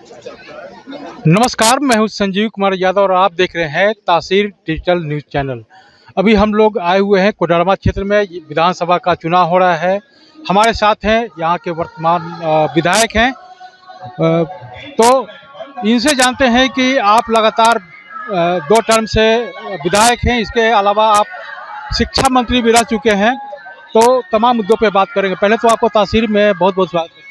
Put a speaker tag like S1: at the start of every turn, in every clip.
S1: नमस्कार, मैं हूं संजीव कुमार यादव और आप देख रहे हैं तासीर डिजिटल न्यूज़ चैनल। अभी हम लोग आए हुए हैं कोडरमा क्षेत्र में। विधानसभा का चुनाव हो रहा है। हमारे साथ हैं यहाँ के वर्तमान विधायक हैं। तो इनसे जानते हैं कि आप लगातार 2 टर्म से विधायक हैं, इसके अलावा आप शिक्षा मंत्री भी रह चुके हैं। तो तमाम मुद्दों पे बात करेंगे। पहले तो आपको तासीर में बहुत-बहुत स्वागत है।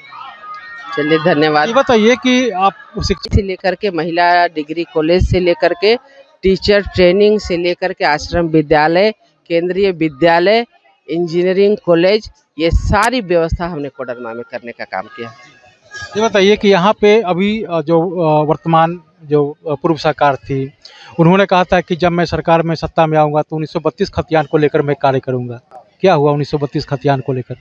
S2: चलिए धन्यवाद।
S1: ये बताइए कि आप
S2: से लेकर के महिला डिग्री कॉलेज से लेकर के टीचर ट्रेनिंग से लेकर के आश्रम विद्यालय, केंद्रीय विद्यालय, इंजीनियरिंग कॉलेज, ये सारी व्यवस्था हमने कोडरमा में करने का काम किया।
S1: ये बताइए कि यहाँ पे अभी जो वर्तमान जो पूर्व सरकार थी, उन्होंने कहा था कि जब मैं सरकार में सत्ता में आऊँगा तो 1932 खतियान को लेकर मैं कार्य करूँगा। क्या हुआ 1932 खतियान को लेकर?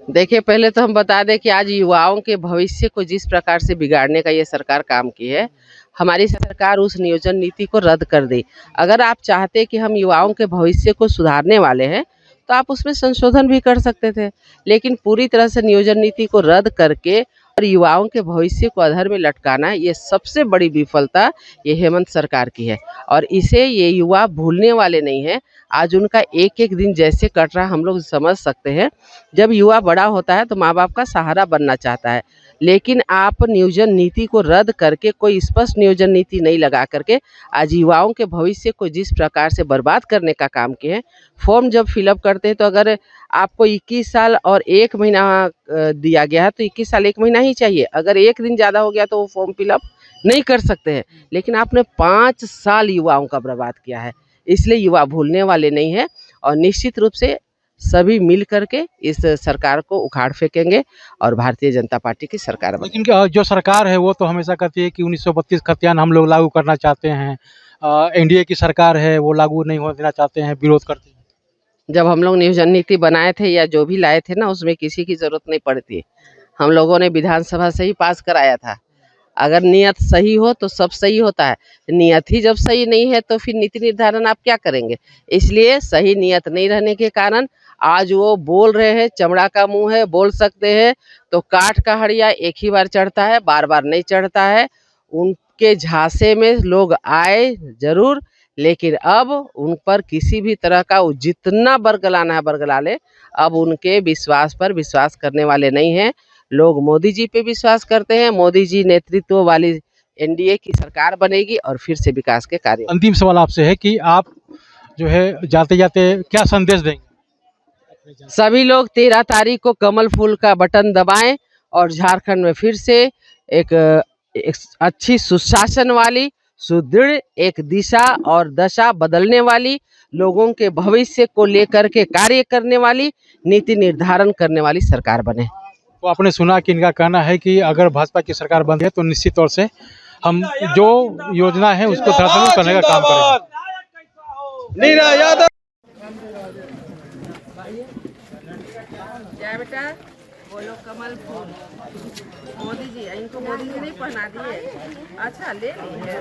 S2: देखिए, पहले तो हम बता दें कि आज युवाओं के भविष्य को जिस प्रकार से बिगाड़ने का ये सरकार काम की है, हमारी सरकार उस नियोजन नीति को रद्द कर दे। अगर आप चाहते कि हम युवाओं के भविष्य को सुधारने वाले हैं तो आप उसमें संशोधन भी कर सकते थे, लेकिन पूरी तरह से नियोजन नीति को रद्द करके और युवाओं के भविष्य को अधर में लटकाना, ये सबसे बड़ी विफलता ये हेमंत सरकार की है और इसे ये युवा भूलने वाले नहीं हैं। आज उनका एक एक दिन जैसे कट रहा हम लोग समझ सकते हैं। जब युवा बड़ा होता है तो माँ बाप का सहारा बनना चाहता है, लेकिन आप नियोजन नीति को रद्द करके कोई स्पष्ट नियोजन नीति नहीं लगा करके आज युवाओं के भविष्य को जिस प्रकार से बर्बाद करने का काम किए हैं। फॉर्म जब फिलअप करते हैं तो अगर आपको 21 साल और 1 महीना दिया गया है तो 21 साल 1 महीना ही चाहिए। अगर एक दिन ज़्यादा हो गया तो वो फॉर्म फिलअप नहीं कर सकते हैं, लेकिन आपने 5 साल युवाओं का बर्बाद किया है। इसलिए युवा भूलने वाले नहीं हैं और निश्चित रूप से सभी मिल करके इस सरकार को उखाड़ फेंकेंगे और भारतीय जनता पार्टी की सरकार बनेगी।
S1: लेकिन जो सरकार है वो तो हमेशा कहती है कि 1932 खतियान हम लोग लागू करना चाहते हैं। एनडीए की सरकार है वो लागू नहीं होने देना चाहते हैं, विरोध करते हैं।
S2: जब हम लोग नियोजन नीति बनाए थे या जो भी लाए थे ना, उसमें किसी की ज़रूरत नहीं पड़ती। हम लोगों ने विधानसभा से ही पास कराया था। अगर नियत सही हो तो सब सही होता है। नियत ही जब सही नहीं है तो फिर नीति निर्धारण आप क्या करेंगे? इसलिए सही नियत नहीं रहने के कारण आज वो बोल रहे हैं, चमड़ा का मुंह है, बोल सकते हैं तो काठ का हड़िया एक ही बार चढ़ता है, बार बार नहीं चढ़ता है। उनके झांसे में लोग आए जरूर, लेकिन अब उन पर किसी भी तरह का जितना बरगलाना है बरगला ले। अब उनके विश्वास पर विश्वास करने वाले नहीं हैं। लोग मोदी जी पे विश्वास करते हैं। मोदी जी नेतृत्व वाली एनडीए की सरकार बनेगी और फिर से विकास के कार्य।
S1: अंतिम सवाल आपसे है कि आप जो है जाते जाते क्या संदेश देंगे?
S2: सभी लोग 13 तारीख को कमल फूल का बटन दबाएं और झारखंड में फिर से एक अच्छी सुशासन वाली, सुदृढ़, एक दिशा और दशा बदलने वाली, लोगों के भविष्य को लेकर के कार्य करने वाली, नीति निर्धारण करने वाली सरकार बने।
S1: तो आपने सुना कि इनका कहना है कि अगर भाजपा की सरकार बनती है तो निश्चित तौर से हम जो योजना है उसको धरातल करने का काम करेंगे।
S2: क्या बेटा बोलो? कमल फूल। मोदी जी, इनको मोदी जी नहीं पहना दिए? अच्छा ले ली है।